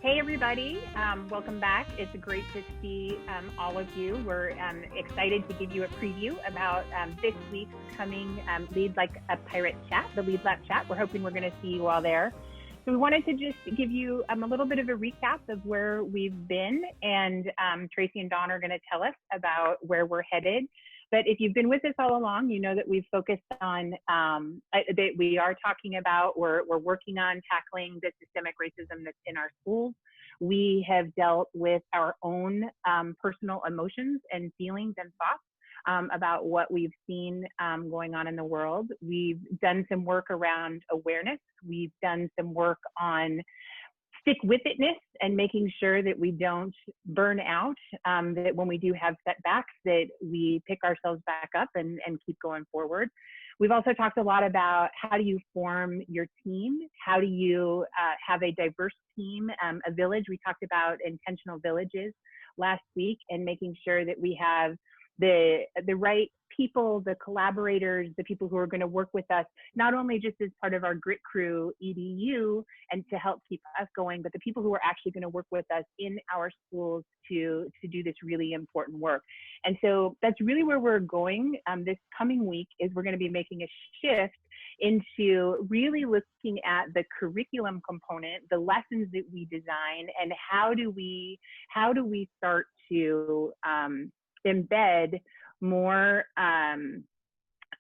Hey, everybody. Welcome back. It's great to see all of you. We're excited to give you a preview about this week's coming Lead Like a Pirate chat, the LeadLAP chat. We're hoping we're going to see you all there. So we wanted to just give you a little bit of a recap of where we've been, and Traci and Dawn are going to tell us about where we're headed. But if you've been with us all along, you know that we've focused on, that we are talking about, we're working on tackling the systemic racism that's in our schools. We have dealt with our own personal emotions and feelings and thoughts about what we've seen going on in the world. We've done some work around awareness. We've done some work on stick-with-itness and making sure that we don't burn out, that when we do have setbacks, that we pick ourselves back up and keep going forward. We've also talked a lot about how do you form your team? How do you have a diverse team, a village? We talked about intentional villages last week and making sure that we have the right people, the collaborators, the people who are going to work with us, not only just as part of our GritCrewEDU and to help keep us going, but the people who are actually going to work with us in our schools to do this really important work. And so that's really where we're going this coming week. Is we're going to be making a shift into really looking at the curriculum component, the lessons that we design, and how do we start to embed more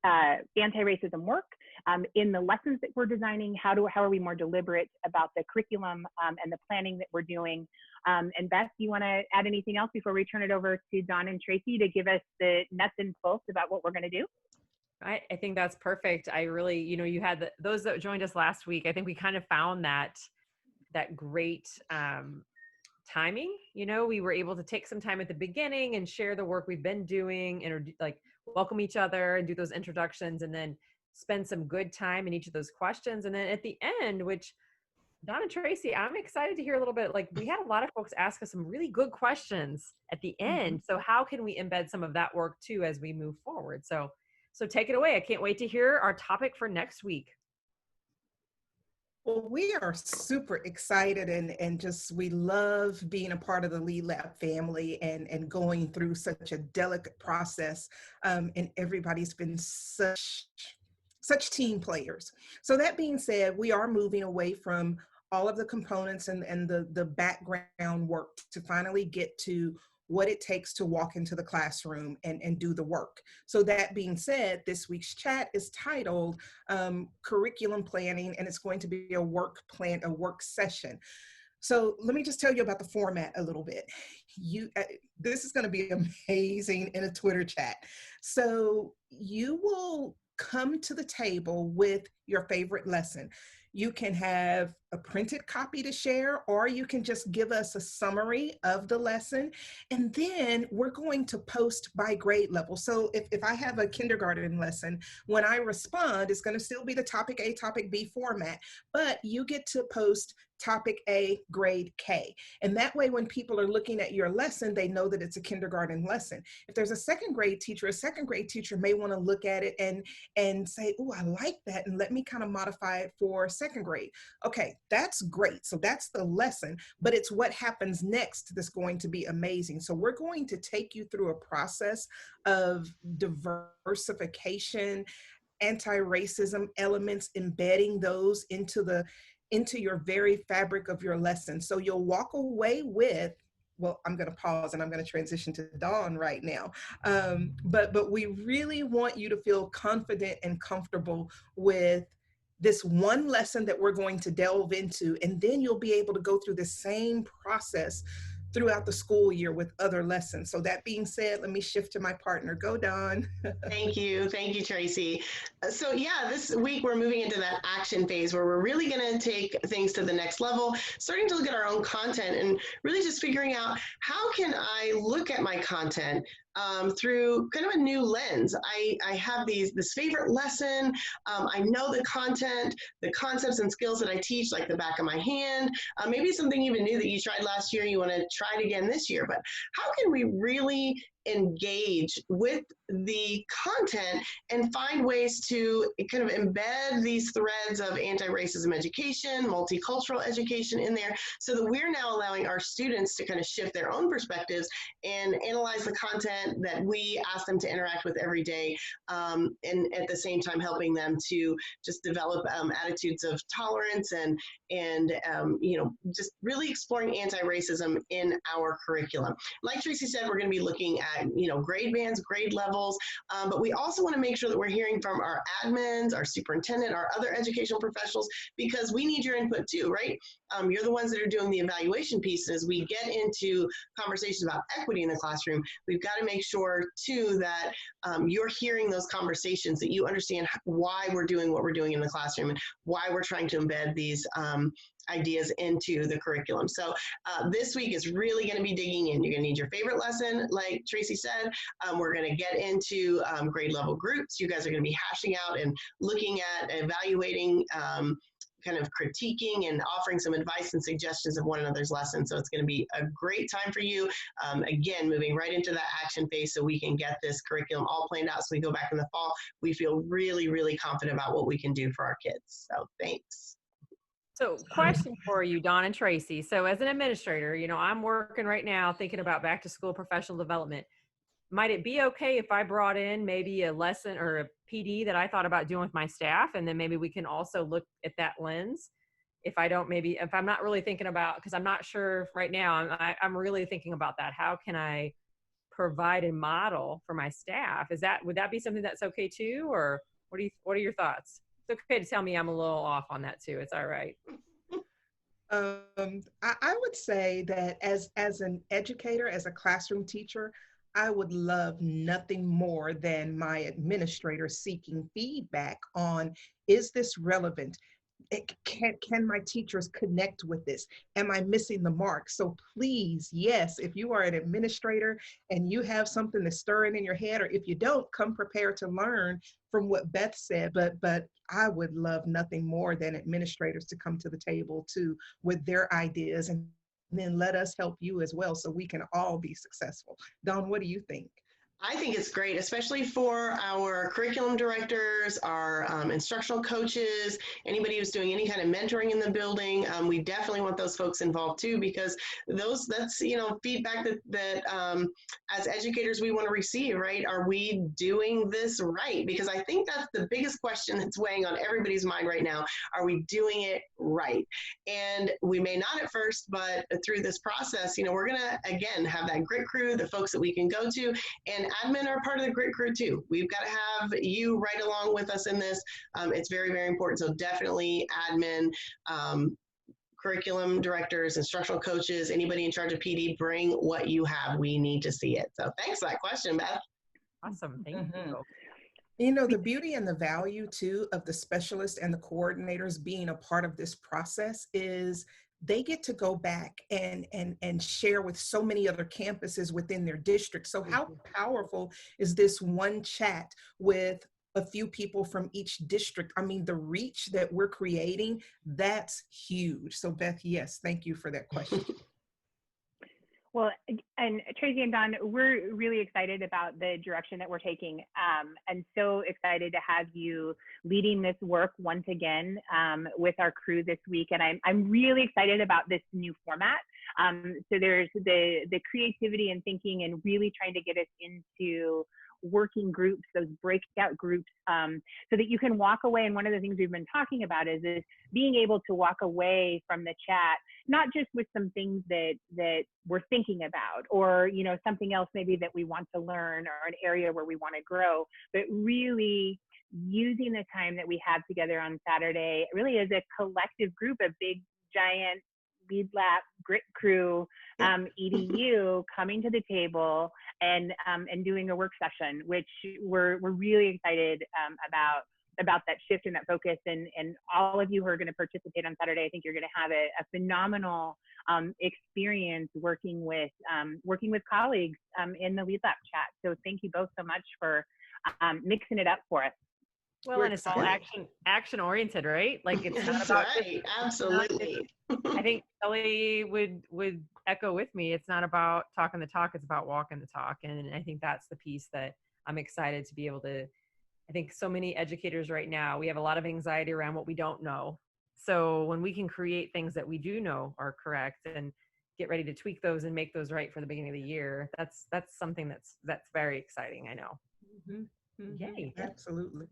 anti-racism work in the lessons that we're designing. How are we more deliberate about the curriculum and the planning that we're doing? And Beth, do you want to add anything else before we turn it over to Dawn and Traci to give us the nuts and bolts about what we're going to do? I think that's perfect. I really, you had those that joined us last week. I think we kind of found that great timing. We were able to take some time at the beginning and share the work we've been doing, and welcome each other and do those introductions, and then spend some good time in each of those questions. And then at the end, which Dawn and Traci, I'm excited to hear a little bit, we had a lot of folks ask us some really good questions at the end. So how can we embed some of that work too as we move forward? So take it away. I can't wait to hear our topic for next week. Well, we are super excited and we love being a part of the LeadLAP family and going through such a delicate process. And everybody's been such team players. So that being said, we are moving away from all of the components and the background work to finally get to what it takes to walk into the classroom and do the work. So that being said, this week's chat is titled Curriculum Planning, and it's going to be a work session. So let me just tell you about the format a little bit. This is going to be amazing in a Twitter chat. So you will come to the table with your favorite lesson. You can have a printed copy to share, or you can just give us a summary of the lesson. And then we're going to post by grade level. So if I have a kindergarten lesson, when I respond, it's going to still be the topic A, topic B format, but you get to post topic A, grade K. And that way, when people are looking at your lesson, they know that it's a kindergarten lesson. If there's a second grade teacher may want to look at it and say, oh, I like that, and let me kind of modify it for second grade. Okay, that's great. So that's the lesson, but it's what happens next that's going to be amazing. So we're going to take you through a process of diversification, anti-racism elements, embedding those into your very fabric of your lesson. So you'll walk away with, well, I'm going to pause and I'm going to transition to Dawn right now. But we really want you to feel confident and comfortable with this one lesson that we're going to delve into, and then you'll be able to go through the same process throughout the school year with other lessons. So that being said, let me shift to my partner. Go, Dawn. Thank you, Traci. So yeah, this week we're moving into that action phase where we're really going to take things to the next level, starting to look at our own content and really just figuring out how can I look at my content through kind of a new lens. I have this favorite lesson. I know the content, the concepts and skills that I teach like the back of my hand. Maybe something even new that you tried last year, you want to try it again this year. But how can we really engage with the content and find ways to kind of embed these threads of anti-racism education, multicultural education in there, so that we're now allowing our students to kind of shift their own perspectives and analyze the content that we ask them to interact with every day, and at the same time helping them to just develop attitudes of tolerance and just really exploring anti-racism in our curriculum. Like Traci said, we're going to be looking at grade bands, grade levels, but we also want to make sure that we're hearing from our admins, our superintendent, our other educational professionals, because we need your input too, right? You're the ones that are doing the evaluation pieces. We get into conversations about equity in the classroom. We've got to make sure too that you're hearing those conversations, that you understand why we're doing what we're doing in the classroom and why we're trying to embed these ideas into the curriculum. So this week is really going to be digging in. You're going to need your favorite lesson, like Traci said. We're going to get into grade level groups. You guys are going to be hashing out and looking at evaluating, kind of critiquing and offering some advice and suggestions of one another's lessons. So it's going to be a great time for you. Again, moving right into that action phase so we can get this curriculum all planned out. So we go back in the fall, we feel really, really confident about what we can do for our kids. So thanks. So question for you, Dawn and Traci. So as an administrator, I'm working right now thinking about back to school professional development. Might it be okay if I brought in maybe a lesson or a PD that I thought about doing with my staff, and then maybe we can also look at that lens? If I'm not really thinking about, because I'm not sure right now, I'm really thinking about that. How can I provide a model for my staff? Would that be something that's okay too? Or what are your thoughts? It's okay to tell me I'm a little off on that too. It's all right. I would say that as an educator, as a classroom teacher, I would love nothing more than my administrator seeking feedback on, is this relevant? Can my teachers connect with this? Am I missing the mark? So please, yes, if you are an administrator and you have something that's stirring in your head, or if you don't, come prepared to learn from what Beth said. But I would love nothing more than administrators to come to the table too with their ideas, and then let us help you as well so we can all be successful. Dawn, what do you think? I think it's great, especially for our curriculum directors, our instructional coaches, anybody who's doing any kind of mentoring in the building. We definitely want those folks involved too, because that's feedback that as educators we want to receive, right? Are we doing this right? Because I think that's the biggest question that's weighing on everybody's mind right now. Are we doing it right? And we may not at first, but through this process, we're going to, again, have that grit crew, the folks that we can go to, and admin are part of the grit crew too. We've got to have you right along with us in this. It's very, very important. So definitely admin, curriculum directors, instructional coaches, anybody in charge of PD, bring what you have. We need to see it. So thanks for that question, Beth. Awesome. Thank you. The beauty and the value too of the specialists and the coordinators being a part of this process is they get to go back and share with so many other campuses within their district. So how powerful is this one chat with a few people from each district? I mean, the reach that we're creating, that's huge. So Beth, yes, thank you for that question. Well, and Traci and Dawn, we're really excited about the direction that we're taking, and so excited to have you leading this work once again with our crew this week. And I'm really excited about this new format. So there's the creativity and thinking and really trying to get us into working groups, those breakout groups, so that you can walk away. And one of the things we've been talking about is being able to walk away from the chat, not just with some things that we're thinking about, or something else maybe that we want to learn, or an area where we want to grow, but really using the time that we have together on Saturday really as a collective group, a big giant LeadLAP, Grit Crew, EDU coming to the table and doing a work session, which we're really excited about that shift and that focus. And all of you who are going to participate on Saturday, I think you're going to have a phenomenal experience working with colleagues in the LeadLAP chat. So thank you both so much for mixing it up for us. Well, and it's all action oriented, right? Like it's not about right. Absolutely. I think Kelly would echo with me. It's not about talking the talk, it's about walking the talk. And I think that's the piece that I'm excited to be able to, I think so many educators right now, we have a lot of anxiety around what we don't know. So when we can create things that we do know are correct and get ready to tweak those and make those right for the beginning of the year, that's something that's very exciting, I know. Yay. Absolutely.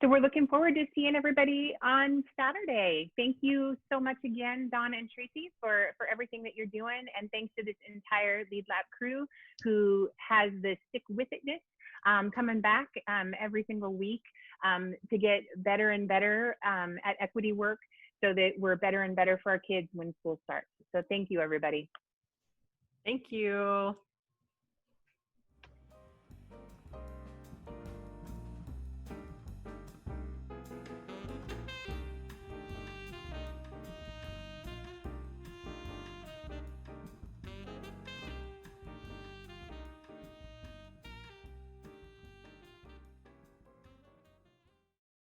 So we're looking forward to seeing everybody on Saturday. Thank you so much again, Donna and Traci, for everything that you're doing. And thanks to this entire LeadLAP crew who has the stick-with-itness coming back every single week to get better and better at equity work so that we're better and better for our kids when school starts. So thank you, everybody. Thank you.